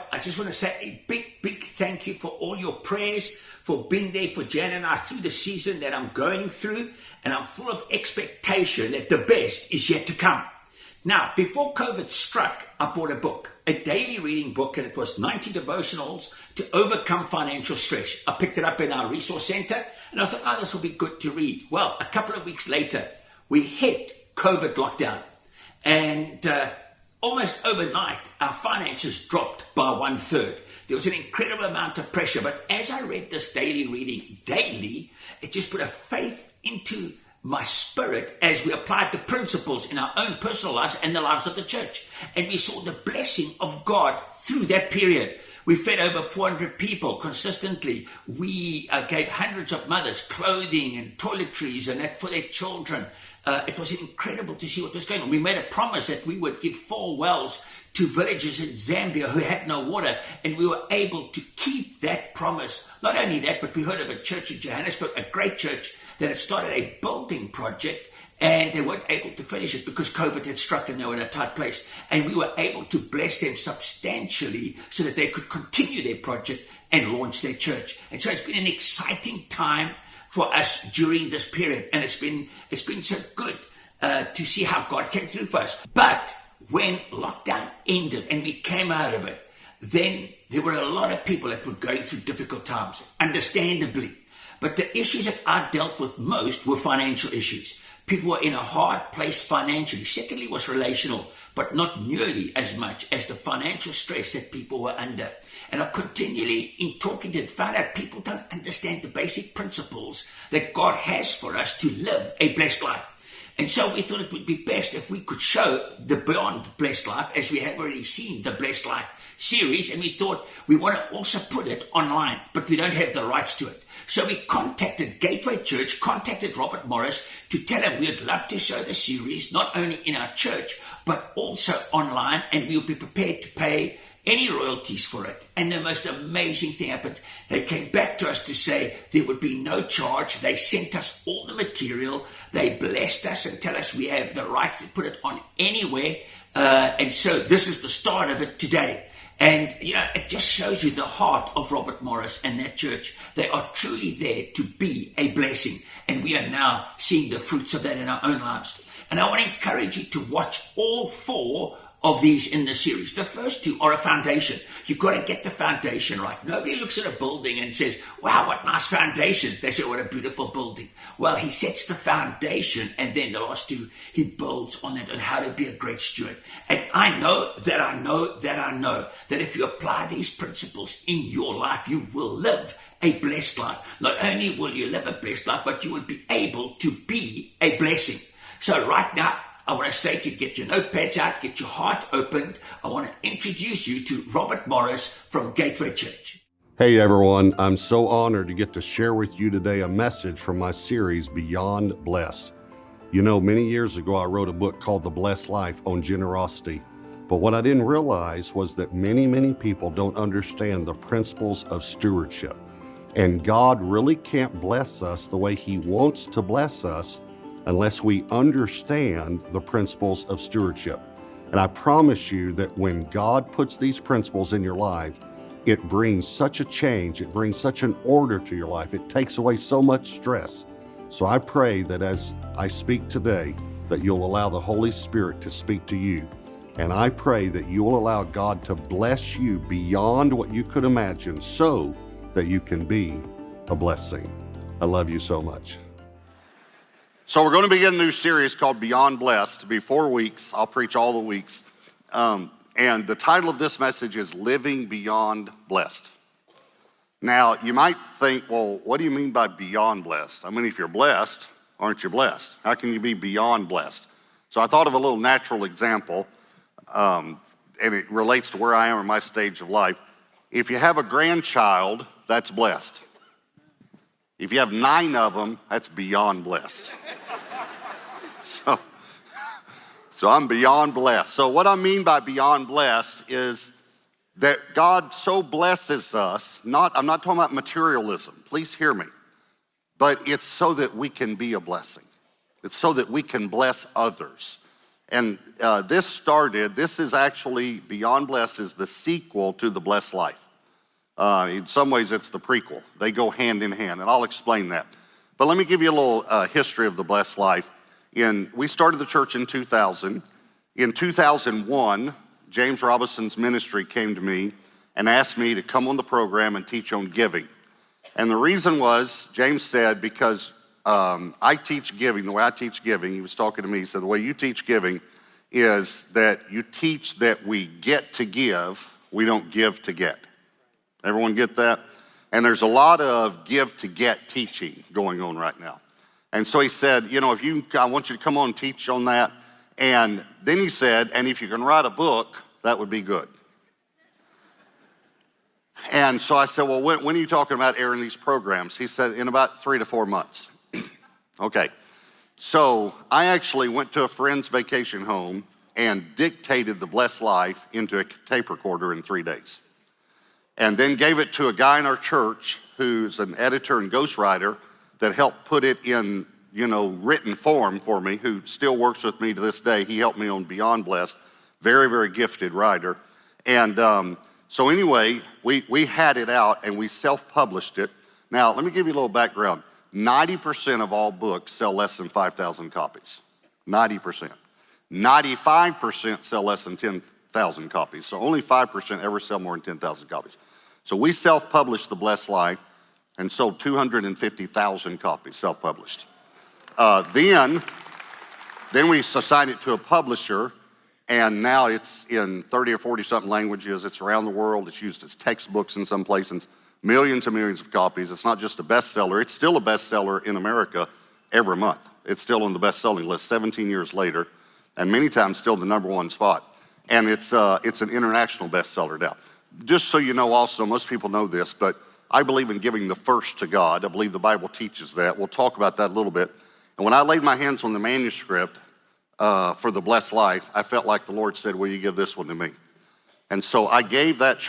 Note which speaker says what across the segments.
Speaker 1: Well, I just want to say a big thank you for all your prayers, for being there for Jan and I through the season that I'm going through, and I'm full of expectation that the best is yet to come. Now, before COVID struck, I bought a book, a daily reading book, and it was 90 devotionals to overcome financial stress. I picked it up in our resource center, and I thought, this will be good to read. Well, a couple of weeks later, we hit COVID lockdown, and almost overnight, our finances dropped by 1/3. There was an incredible amount of pressure, but as I read this daily reading daily, it just put a faith into my spirit as we applied the principles in our own personal lives and the lives of the church. And we saw the blessing of God through that period. We fed over 400 people consistently. We gave hundreds of mothers clothing and toiletries and that for their children. It was incredible to see what was going on. We made a promise that we would give 4 wells to villages in Zambia who had no water, and we were able to keep that promise. Not only that, but we heard of a church in Johannesburg, a great church, that had started a building project, and they weren't able to finish it because COVID had struck and they were in a tight place. And we were able to bless them substantially so that they could continue their project and launch their church. And so it's been an exciting time for us during this period, and it's been so good to see how God came through for us. But when lockdown ended and we came out of it, then there were a lot of people that were going through difficult times, understandably. But the issues that I dealt with most were financial issues. People were in a hard place financially. Secondly was relational, but not nearly as much as the financial stress that people were under. And I continually, in talking to them, found out people don't understand the basic principles that God has for us to live a blessed life. And so we thought it would be best if we could show the Beyond Blessed Life, as we have already seen the Blessed Life series, and we thought we want to also put it online, but we don't have the rights to it. So we contacted Gateway Church, contacted Robert Morris to tell him we'd love to show the series, not only in our church, but also online, and we'll be prepared to pay any royalties for it. And the most amazing thing happened. They came back to us to say there would be no charge. They sent us all the material. They blessed us and tell us we have the right to put it on anywhere. And so this is the start of it today. And, it just shows you the heart of Robert Morris and that church. They are truly there to be a blessing. And we are now seeing the fruits of that in our own lives. And I want to encourage you to watch all 4 of these in the series. The first 2 are a foundation. You've got to get the foundation right. Nobody looks at a building and says, wow, what nice foundations. They say, what a beautiful building. Well, he sets the foundation, and then the last 2, he builds on it, on how to be a great steward. And I know that if you apply these principles in your life, you will live a blessed life. Not only will you live a blessed life, but you will be able to be a blessing. So right now, I want to say to you, get your notepads out, get your heart opened. I want to introduce you to Robert Morris from Gateway Church.
Speaker 2: Hey everyone, I'm so honored to get to share with you today a message from my series, Beyond Blessed. Many years ago, I wrote a book called The Blessed Life on generosity. But what I didn't realize was that many people don't understand the principles of stewardship. And God really can't bless us the way He wants to bless us unless we understand the principles of stewardship. And I promise you that when God puts these principles in your life, it brings such a change, it brings such an order to your life, it takes away so much stress. So I pray that as I speak today, that you'll allow the Holy Spirit to speak to you. And I pray that you'll allow God to bless you beyond what you could imagine so that you can be a blessing. I love you so much. So we're going to begin a new series called Beyond Blessed. It'll be 4 weeks. I'll preach all the weeks. And the title of this message is Living Beyond Blessed. Now, you might think, well, what do you mean by beyond blessed? I mean, if you're blessed, aren't you blessed? How can you be beyond blessed? So I thought of a little natural example, and it relates to where I am in my stage of life. If you have a grandchild, that's blessed. If you have 9 of them, that's beyond blessed. So I'm beyond blessed. So what I mean by beyond blessed is that God so blesses us, I'm not talking about materialism, please hear me, but it's so that we can be a blessing. It's so that we can bless others. And this is actually, Beyond Blessed is the sequel to The Blessed Life. In some ways, it's the prequel. They go hand in hand, and I'll explain that. But let me give you a little history of The Blessed Life. We started the church in 2000. In 2001, James Robinson's ministry came to me and asked me to come on the program and teach on giving. And the reason was, James said, because I teach giving, the way I teach giving, he was talking to me, he said, the way you teach giving is that you teach that we get to give, we don't give to get. Everyone get that? And there's a lot of give to get teaching going on right now. And so he said, I want you to come on and teach on that. And then he said, and if you can write a book, that would be good. And so I said, well, when are you talking about airing these programs? He said, in about 3 to 4 months. Okay. So I actually went to a friend's vacation home and dictated The Blessed Life into a tape recorder in 3 days. And then gave it to a guy in our church who's an editor and ghostwriter that helped put it in, written form for me, who still works with me to this day. He helped me on Beyond Blessed. Very, very gifted writer. And so anyway, we had it out and we self-published it. Now, let me give you a little background. 90% of all books sell less than 5,000 copies. 90%. 95% sell less than 10,000 copies. So only 5% ever sell more than 10,000 copies. So we self-published The Blessed Life and sold 250,000 copies self-published. Then we assigned it to a publisher, and now it's in 30 or 40 something languages. It's around the world. It's used as textbooks in some places. Millions and millions of copies. It's not just a bestseller. It's still a bestseller in America every month. It's still on the best-selling list 17 years later, and many times still the #1 spot. And it's an international bestseller now. Just so you know also, most people know this, but I believe in giving the first to God. I believe the Bible teaches that. We'll talk about that a little bit. And when I laid my hands on the manuscript for The Blessed Life, I felt like the Lord said, will you give this one to me? And so I gave that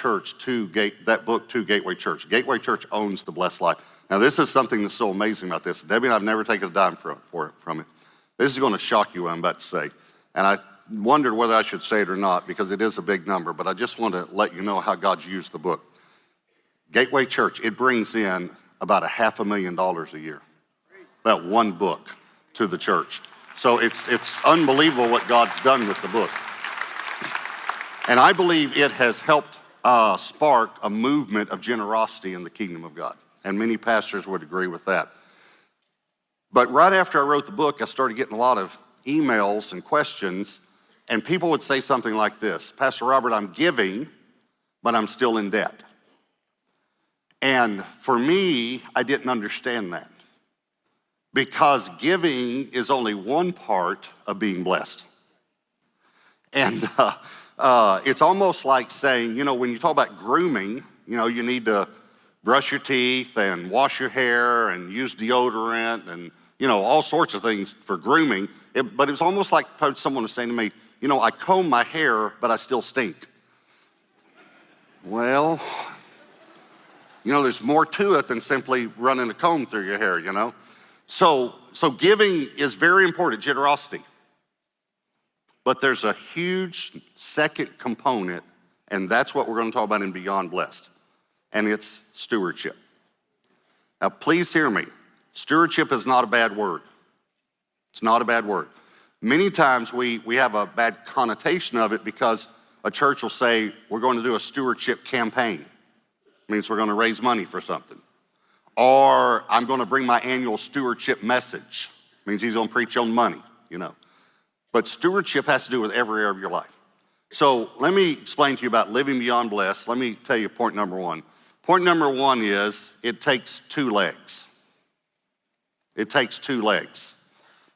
Speaker 2: book to Gateway Church. Gateway Church owns The Blessed Life. Now this is something that's so amazing about this. Debbie and I have never taken a dime from it. This is going to shock you what I'm about to say. And I wondered whether I should say it or not because it is a big number, but I just want to let you know how God's used the book. Gateway Church, it brings in about $500,000 a year. That one book to the church. So it's unbelievable what God's done with the book. And I believe it has helped spark a movement of generosity in the kingdom of God. And many pastors would agree with that. But right after I wrote the book, I started getting a lot of emails and questions, and people would say something like this, Pastor Robert, I'm giving, but I'm still in debt. And for me, I didn't understand that. Because giving is only one part of being blessed. And it's almost like saying, when you talk about grooming, you need to brush your teeth and wash your hair and use deodorant and, all sorts of things for grooming. But it was almost like someone was saying to me, I comb my hair, but I still stink. Well, there's more to it than simply running a comb through your hair, So giving is very important, generosity. But there's a huge second component, and that's what we're going to talk about in Beyond Blessed, and it's stewardship. Now, please hear me. Stewardship is not a bad word. It's not a bad word. Many times we have a bad connotation of it because a church will say, we're going to do a stewardship campaign. It means we're going to raise money for something. Or I'm going to bring my annual stewardship message. It means he's going to preach on money, But stewardship has to do with every area of your life. So let me explain to you about living beyond blessed. Let me tell you point number one. Point number one is it takes 2 legs. It takes 2 legs.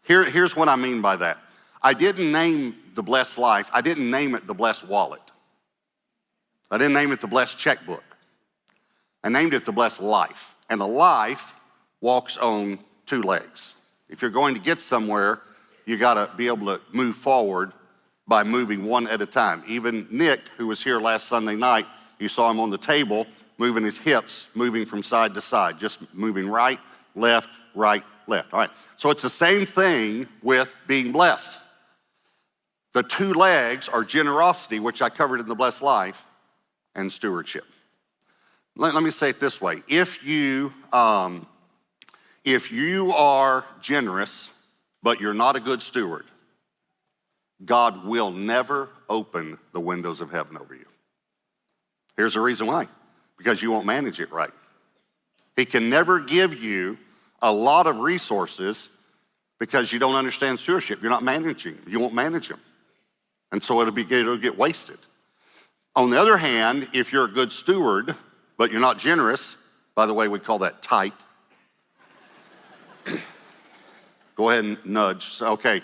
Speaker 2: Here's what I mean by that. I didn't name The Blessed Life. I didn't name it The Blessed Wallet. I didn't name it The Blessed Checkbook. I named it The Blessed Life. And a life walks on 2 legs. If you're going to get somewhere, you got to be able to move forward by moving one at a time. Even Nick, who was here last Sunday night, you saw him on the table, moving his hips, moving from side to side, just moving right, left, right, left. All right, so it's the same thing with being blessed. The two legs are generosity, which I covered in the Blessed Life, and stewardship. Let me say it this way. If you are generous, but you're not a good steward, God will never open the windows of heaven over you. Here's the reason why. Because you won't manage it right. He can never give you a lot of resources because you don't understand stewardship. You're not managing. You won't manage them. And so it'll get wasted. On the other hand, if you're a good steward, but you're not generous, by the way, we call that tight. Go ahead and nudge. Okay.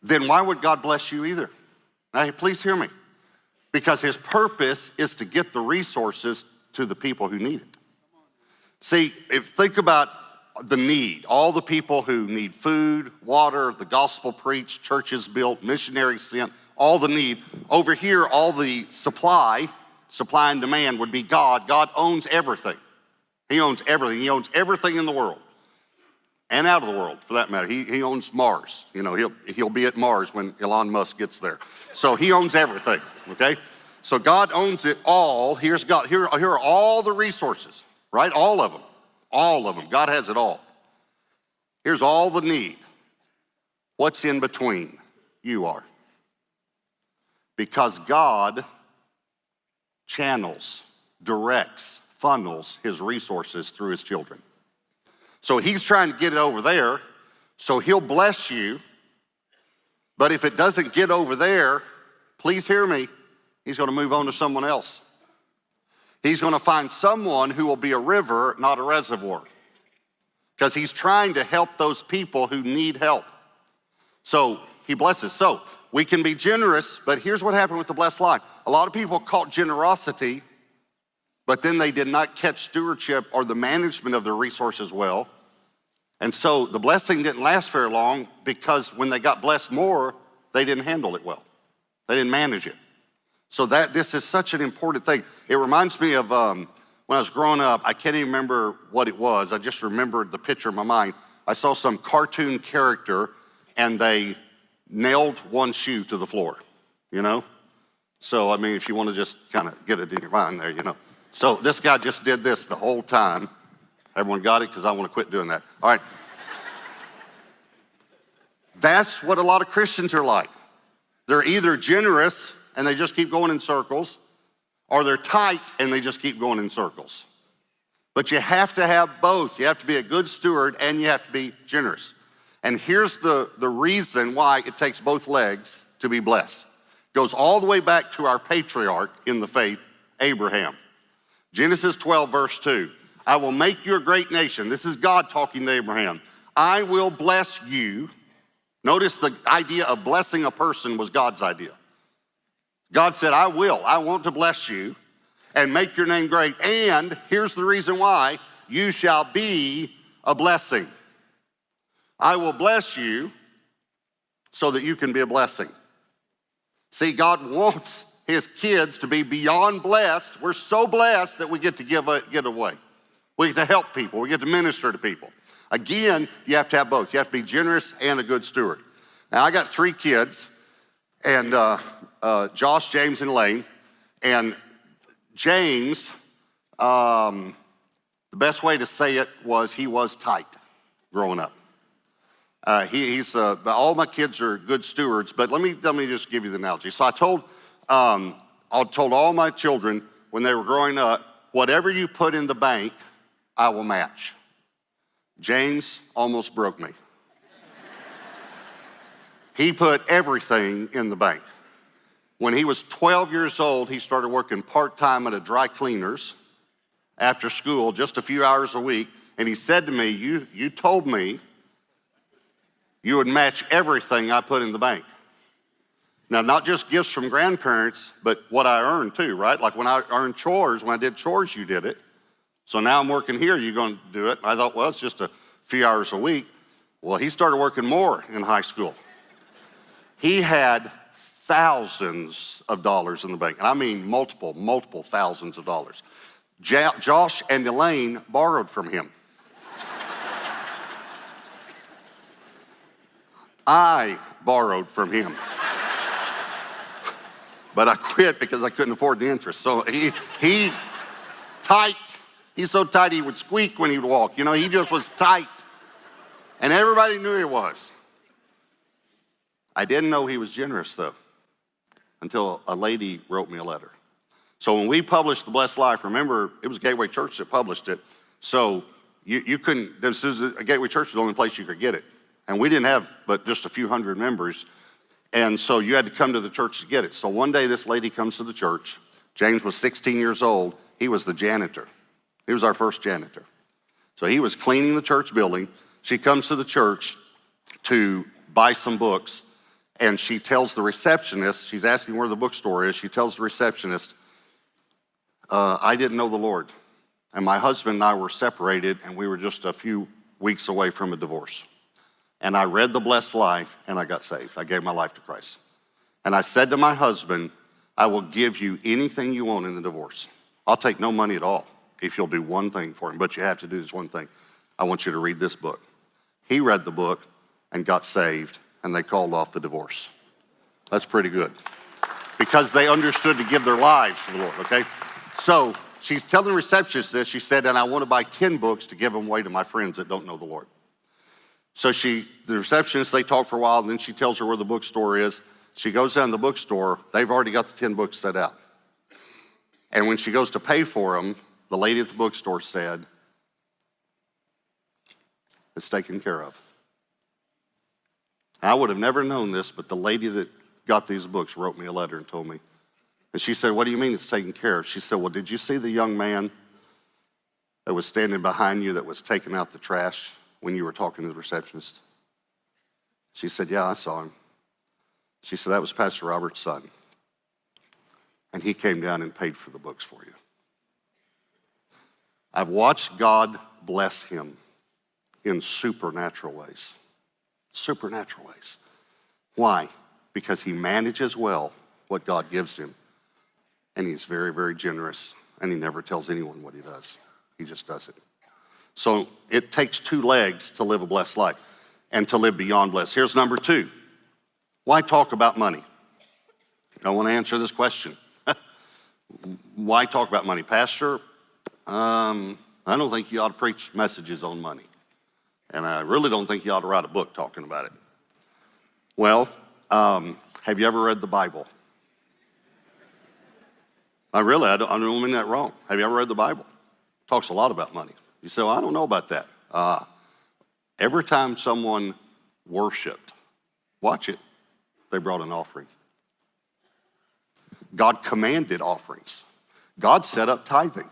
Speaker 2: Then why would God bless you either? Now, please hear me. Because his purpose is to get the resources to the people who need it. See, think about the need. All the people who need food, water, the gospel preached, churches built, missionaries sent, all the need. Over here, all the supply and demand would be God. God owns everything. He owns everything. He owns everything in the world and out of the world, for that matter. He owns Mars. You know, he'll be at Mars when Elon Musk gets there. So he owns everything, okay? So God owns it all. Here's God. Here are all the resources, right? All of them. All of them. God has it all. Here's all the need. What's in between? You are. Because God channels, directs, funnels his resources through his children. So he's trying to get it over there, so he'll bless you. But if it doesn't get over there, please hear me, he's going to move on to someone else. He's going to find someone who will be a river, not a reservoir. Because he's trying to help those people who need help. So he blesses. So we can be generous, but here's what happened with the Blessed Life. A lot of people caught generosity, but then they did not catch stewardship or the management of their resources well. And so the blessing didn't last very long because when they got blessed more, they didn't handle it well. They didn't manage it. So this is such an important thing. It reminds me of when I was growing up, I can't even remember what it was. I just remembered the picture in my mind. I saw some cartoon character and they nailed one shoe to the floor, you know? So, I mean, if you want to just kind of get it in your mind there, you know. So this guy just did this the whole time. Everyone got it? Because I want to quit doing that. All right. That's what a lot of Christians are like. They're either generous and they just keep going in circles, or they're tight and they just keep going in circles. But you have to have both. You have to be a good steward and you have to be generous. And here's the reason why it takes both legs to be blessed. It goes all the way back to our patriarch in the faith, Abraham. Genesis 12, verse 2. I will make you a great nation. This is God talking to Abraham. I will bless you. Notice the idea of blessing a person was God's idea. God said, I want to bless you and make your name great. And here's the reason why, you shall be a blessing. I will bless you so that you can be a blessing. See, God wants his kids to be beyond blessed. We're so blessed that we get to give away. We get to help people. We get to minister to people. Again, you have to have both. You have to be generous and a good steward. Now, I got 3 kids, and Josh, James, and Elaine. And James, the best way to say it was he was tight growing up. All my kids are good stewards, but let me just give you the analogy. So I told all my children when they were growing up, whatever you put in the bank, I will match. James almost broke me. He put everything in the bank. When he was 12 years old, he started working part-time at a dry cleaners after school, just a few hours a week. And he said to me, you told me you would match everything I put in the bank. Now, not just gifts from grandparents, but what I earned too, right? Like when I earned chores, when I did chores, you did it. So now I'm working here, you're going to do it. I thought, well, it's just a few hours a week. Well, he started working more in high school. He had thousands of dollars in the bank. And I mean multiple thousands of dollars. Josh and Elaine borrowed from him. I borrowed from him. But I quit because I couldn't afford the interest. So he tight. He's so tight he would squeak when he'd walk. You know, he just was tight. And everybody knew he was. I didn't know he was generous, though, until a lady wrote me a letter. So when we published The Blessed Life, remember, it was Gateway Church that published it. So you couldn't, this is a Gateway Church is the only place you could get it. And we didn't have but just a few hundred members. And so you had to come to the church to get it. So one day this lady comes to the church. James was 16 years old. He was the janitor. He was our first janitor. So he was cleaning the church building. She comes to the church to buy some books. And she tells the receptionist, she's asking where the bookstore is. She tells the receptionist, I didn't know the Lord. And my husband and I were separated, and we were just a few weeks away from a divorce. And I read The Blessed Life, and I got saved. I gave my life to Christ. And I said to my husband, I will give you anything you want in the divorce. I'll take no money at all if you'll do one thing for him, but you have to do this one thing. I want you to read this book. He read the book and got saved, and they called off the divorce. That's pretty good. Because they understood to give their lives to the Lord, okay? So she's telling the receptionist this. She said, and I want to buy 10 books to give them away to my friends that don't know the Lord. So the receptionist, they talk for a while, and then she tells her where the bookstore is. She goes down to the bookstore. They've already got the 10 books set out. And when she goes to pay for them, the lady at the bookstore said, it's taken care of. I would have never known this, but the lady that got these books wrote me a letter and told me. And she said, what do you mean it's taken care of? She said, well, did you see the young man that was standing behind you that was taking out the trash when you were talking to the receptionist? She said, yeah, I saw him. She said, that was Pastor Robert's son. And he came down and paid for the books for you. I've watched God bless him in supernatural ways. Supernatural ways. Why? Because he manages well what God gives him. And he's very, very generous. And he never tells anyone what he does. He just does it. So it takes 2 legs to live a blessed life and to live beyond blessed. Here's number 2. Why talk about money? I want to answer this question. Why talk about money? Pastor, I don't think you ought to preach messages on money. And I really don't think you ought to write a book talking about it. Well, have you ever read the Bible? I don't mean that wrong. Have you ever read the Bible? It talks a lot about money. You say, well, I don't know about that. Every time someone worshiped, watch it, they brought an offering. God commanded offerings. God set up tithing.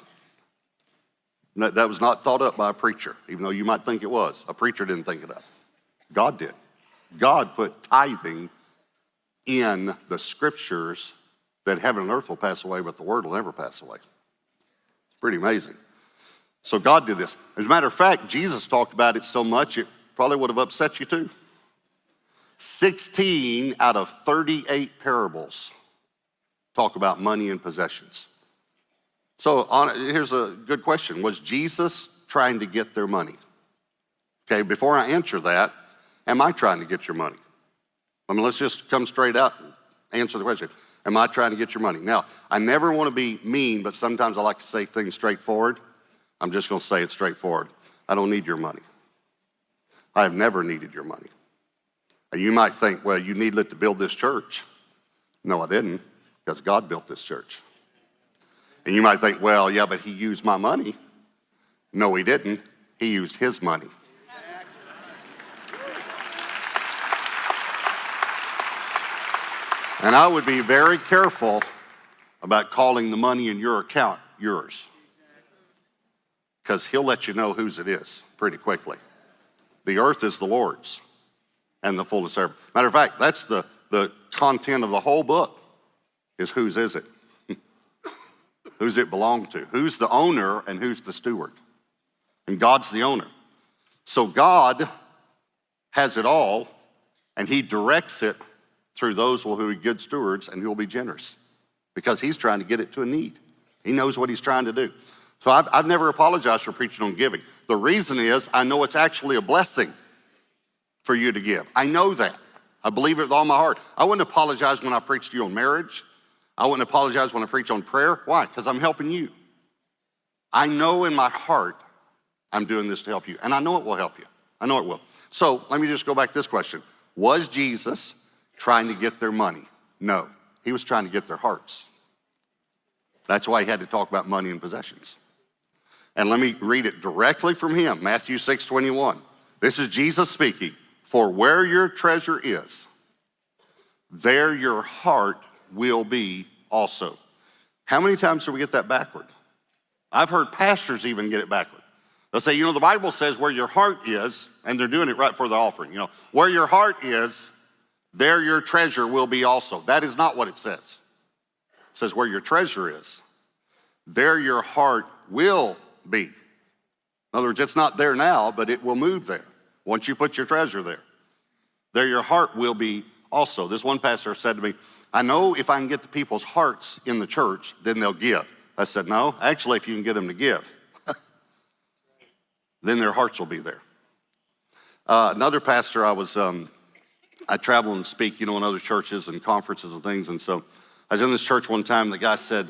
Speaker 2: That was not thought up by a preacher, even though you might think it was. A preacher didn't think it up. God did. God put tithing in the scriptures that heaven and earth will pass away, but the word will never pass away. It's pretty amazing. So God did this. As a matter of fact, Jesus talked about it so much, it probably would have upset you too. 16 out of 38 parables talk about money and possessions. So here's a good question. Was Jesus trying to get their money? Okay, before I answer that, am I trying to get your money? I mean, let's just come straight out and answer the question. Am I trying to get your money? Now, I never want to be mean, but sometimes I like to say things straightforward. I'm just going to say it straightforward. I don't need your money. I have never needed your money. And you might think, well, you needed it to build this church. No, I didn't, because God built this church. And you might think, well, yeah, but he used my money. No, he didn't. He used his money. And I would be very careful about calling the money in your account yours, because he'll let you know whose it is pretty quickly. The earth is the Lord's and the fullness thereof. Matter of fact, that's the content of the whole book, is whose is it? Who's it belong to? Who's the owner and who's the steward? And God's the owner. So God has it all, and he directs it through those who are good stewards, and who will be generous, because he's trying to get it to a need. He knows what he's trying to do. So I've never apologized for preaching on giving. The reason is I know it's actually a blessing for you to give. I know that. I believe it with all my heart. I wouldn't apologize when I preach to you on marriage. I wouldn't apologize when I preach on prayer. Why? Because I'm helping you. I know in my heart I'm doing this to help you, and I know it will help you. I know it will. So let me just go back to this question. Was Jesus trying to get their money? No, he was trying to get their hearts. That's why he had to talk about money and possessions. And let me read it directly from him, Matthew 6:21. This is Jesus speaking. For where your treasure is, there your heart will be also. How many times do we get that backward? I've heard pastors even get it backward. They'll say, the Bible says where your heart is, and they're doing it right for the offering. Where your heart is, there your treasure will be also. That is not what it says. It says where your treasure is, there your heart will be. In other words, it's not there now, but it will move there once you put your treasure there. There your heart will be also. This one pastor said to me, I know if I can get the people's hearts in the church, then they'll give. I said, no, actually, if you can get them to give, then their hearts will be there. Another pastor, I travel and speak, in other churches and conferences and things. And so I was in this church one time, the guy said,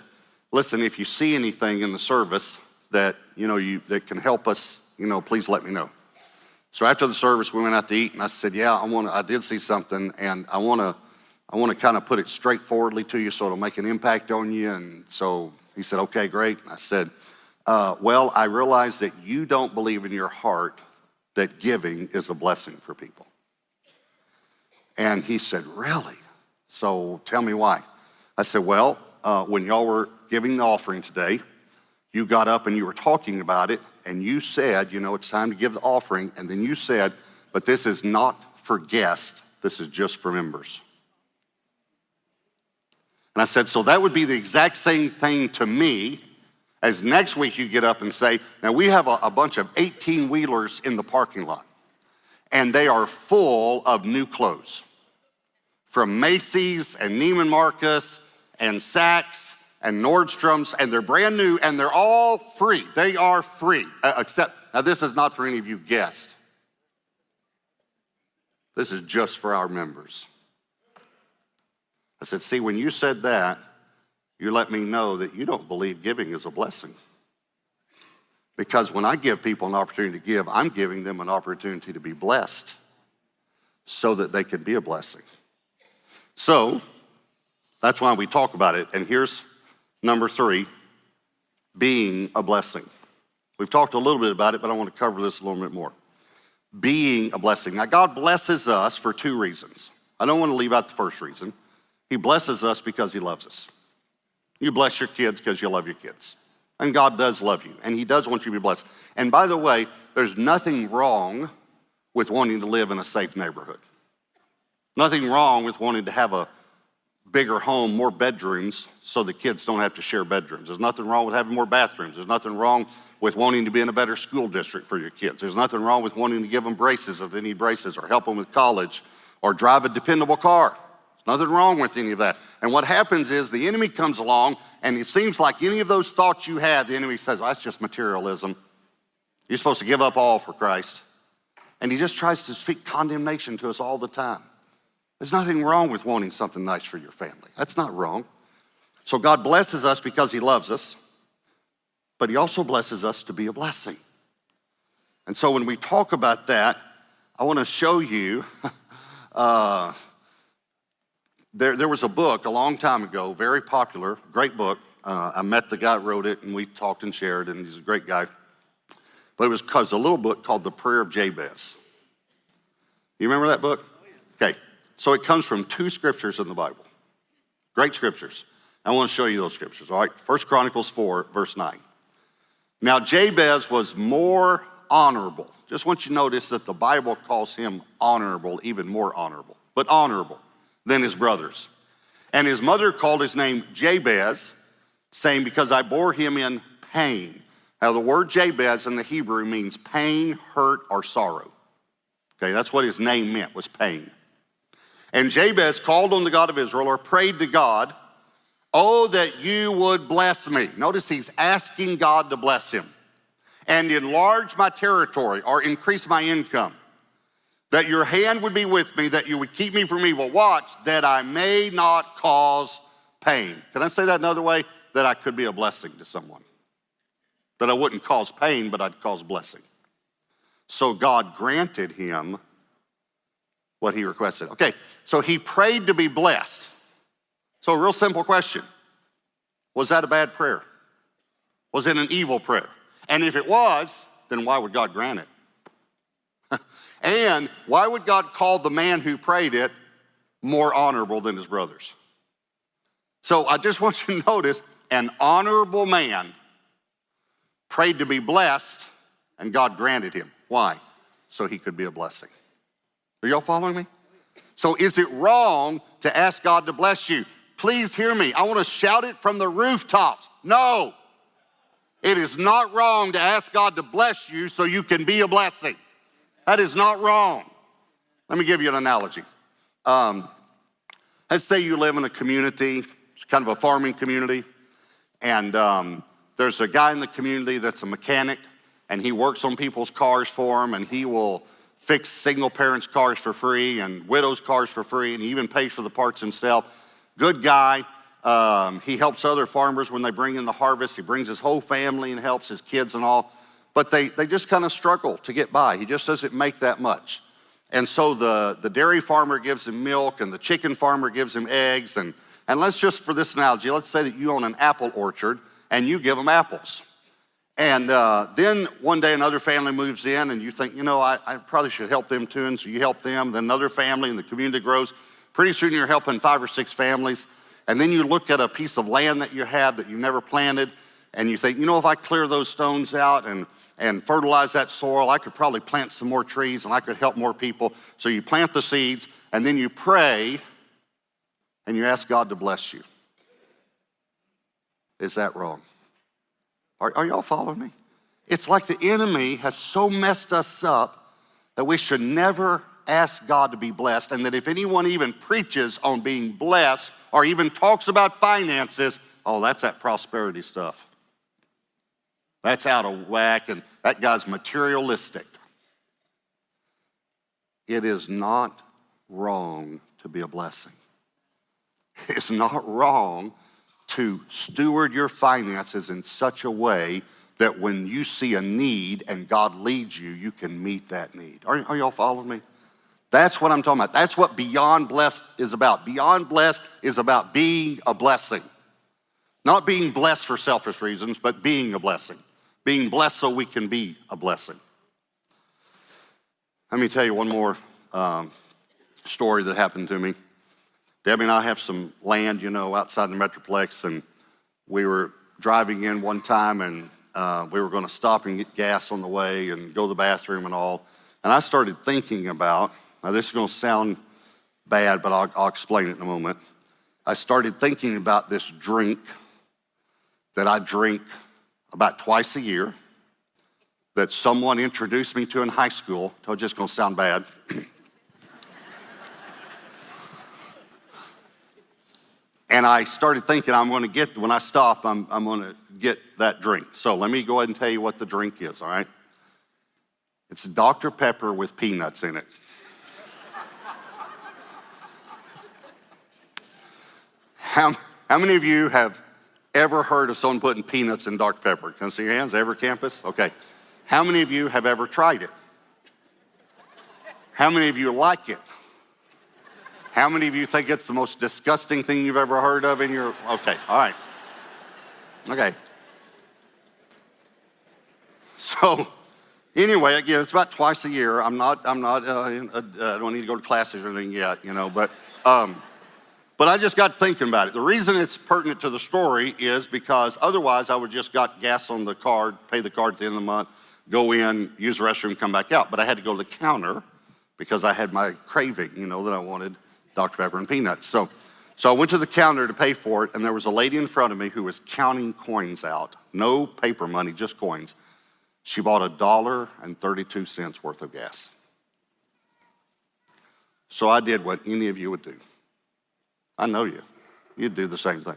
Speaker 2: listen, if you see anything in the service that, that can help us, please let me know. So after the service, we went out to eat, and I said, yeah, I did see something, and I want to kind of put it straightforwardly to you so it'll make an impact on you. And so he said, okay, great. And I said, well, I realize that you don't believe in your heart that giving is a blessing for people. And he said, really? So tell me why. I said, well, when y'all were giving the offering today, you got up and you were talking about it, and you said, it's time to give the offering, and then you said, but this is not for guests, this is just for members. And I said, so that would be the exact same thing to me as next week you get up and say, now we have a bunch of 18-wheelers in the parking lot, and they are full of new clothes from Macy's and Neiman Marcus and Saks and Nordstrom's, and they're brand new, and they're all free. They are free, except, now this is not for any of you guests. This is just for our members. I said, see, when you said that, you let me know that you don't believe giving is a blessing. Because when I give people an opportunity to give, I'm giving them an opportunity to be blessed so that they can be a blessing. So that's why we talk about it. And here's number 3, being a blessing. We've talked a little bit about it, but I want to cover this a little bit more. Being a blessing. Now, God blesses us for 2 reasons. I don't want to leave out the first reason. He blesses us because he loves us. You bless your kids because you love your kids. And God does love you, and he does want you to be blessed. And by the way, there's nothing wrong with wanting to live in a safe neighborhood. Nothing wrong with wanting to have a bigger home, more bedrooms, so the kids don't have to share bedrooms. There's nothing wrong with having more bathrooms. There's nothing wrong with wanting to be in a better school district for your kids. There's nothing wrong with wanting to give them braces if they need braces, or help them with college, or drive a dependable car. There's nothing wrong with any of that. And what happens is the enemy comes along, and it seems like any of those thoughts you have, the enemy says, well, that's just materialism. You're supposed to give up all for Christ. And he just tries to speak condemnation to us all the time. There's nothing wrong with wanting something nice for your family. That's not wrong. So God blesses us because he loves us, but he also blesses us to be a blessing. And so when we talk about that, I want to show you, there was a book a long time ago, very popular, great book. I met the guy that wrote it, and we talked and shared, and he's a great guy. But it was a little book called The Prayer of Jabez. You remember that book? Okay. So it comes from 2 scriptures in the Bible. Great scriptures. I want to show you those scriptures, all right? 1 Chronicles 4, verse 9. Now Jabez was more honorable. Just want you to notice that the Bible calls him honorable, even more honorable, but honorable than his brothers. And his mother called his name Jabez, saying, because I bore him in pain. Now the word Jabez in the Hebrew means pain, hurt, or sorrow. Okay, that's what his name meant, was pain. And Jabez called on the God of Israel, or prayed to God, oh, that you would bless me. Notice he's asking God to bless him. And enlarge my territory, or increase my income, that your hand would be with me, that you would keep me from evil. Watch, that I may not cause pain. Can I say that another way? That I could be a blessing to someone. That I wouldn't cause pain, but I'd cause blessing. So God granted him what he requested. Okay, so he prayed to be blessed. So a real simple question. Was that a bad prayer? Was it an evil prayer? And if it was, then why would God grant it? And why would God call the man who prayed it more honorable than his brothers? So I just want you to notice, an honorable man prayed to be blessed, and God granted him. Why? So he could be a blessing. Are y'all following me? So is it wrong to ask God to bless you? Please hear me. I want to shout it from the rooftops. No. It is not wrong to ask God to bless you so you can be a blessing. That is not wrong. Let me give you an analogy. Let's say you live in a community, it's kind of a farming community, and there's a guy in the community that's a mechanic, and he works on people's cars for them, and he will fix single parents' cars for free and widows' cars for free, and he even pays for the parts himself. Good guy. He helps other farmers when they bring in the harvest. He brings his whole family and helps his kids and all. But they just kind of struggle to get by. He just doesn't make that much. And so the dairy farmer gives him milk, and the chicken farmer gives him eggs. And let's just, for this analogy, let's say that you own an apple orchard, and you give them apples. And then one day another family moves in, and you think, you know, I probably should help them too. And so you help them. Then another family, and the community grows. Pretty soon you're helping 5 or 6 families. And then you look at a piece of land that you have that you never planted, and you think, you know, if I clear those stones out and fertilize that soil, I could probably plant some more trees and I could help more people. So you plant the seeds, and then you pray, and you ask God to bless you. Is that wrong? Are y'all following me? It's like the enemy has so messed us up that we should never ask God to be blessed, and that if anyone even preaches on being blessed or even talks about finances, oh, that's that prosperity stuff. That's out of whack, and that guy's materialistic. It is not wrong to be a blessing. It's not wrong to steward your finances in such a way that when you see a need and God leads you, you can meet that need. Are y'all following me? That's what I'm talking about. That's what Beyond Blessed is about. Beyond Blessed is about being a blessing. Not being blessed for selfish reasons, but being a blessing. Being blessed so we can be a blessing. Let me tell you one more story that happened to me. Debbie and I have some land, outside the Metroplex, and we were driving in one time, and we were going to stop and get gas on the way and go to the bathroom and all. And I started thinking about, now this is going to sound bad, but I'll explain it in a moment. I started thinking about this drink that I drink about twice a year that someone introduced me to in high school. So it's just going to sound bad. And I started thinking when I stop, I'm going to get that drink. So let me go ahead and tell you what the drink is, all right? It's Dr. Pepper with peanuts in it. How many of you have ever heard of someone putting peanuts in Dr. Pepper? Can I see your hands? Every campus? Okay. How many of you have ever tried it? How many of you like it? How many of you think it's the most disgusting thing you've ever heard of in your, okay, all right. Okay. So anyway, again, it's about twice a year. I don't need to go to classes or anything yet, but I just got thinking about it. The reason it's pertinent to the story is because otherwise I would just got gas on the card, pay the card at the end of the month, go in, use the restroom, come back out. But I had to go to the counter because I had my craving, that I wanted Dr. Pepper and peanuts. So I went to the counter to pay for it, and there was a lady in front of me who was counting coins out. No paper money, just coins. She bought $1.32 worth of gas. So I did what any of you would do. I know you. You'd do the same thing.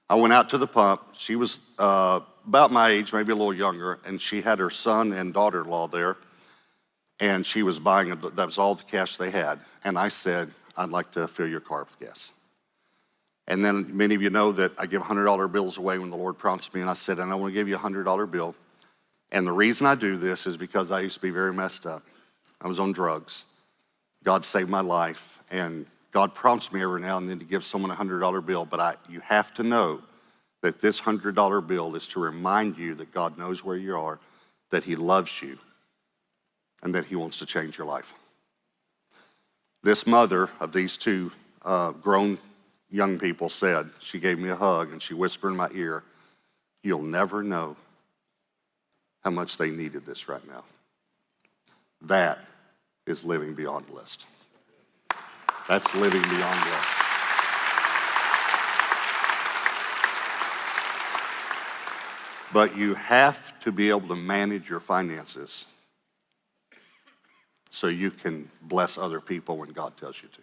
Speaker 2: I went out to the pump. She was about my age, maybe a little younger, and she had her son and daughter-in-law there. And she was buying, that was all the cash they had. And I said, I'd like to fill your car with gas. And then many of you know that I give $100 bills away when the Lord prompts me. And I said, and I want to give you a $100 bill. And the reason I do this is because I used to be very messed up. I was on drugs. God saved my life. And God prompts me every now and then to give someone a $100 bill. But you have to know that this $100 bill is to remind you that God knows where you are, that he loves you, and that he wants to change your life. This mother of these two grown young people said, she gave me a hug and she whispered in my ear, you'll never know how much they needed this right now. That is living beyond blessed. That's living beyond blessed. But you have to be able to manage your finances so you can bless other people when God tells you to.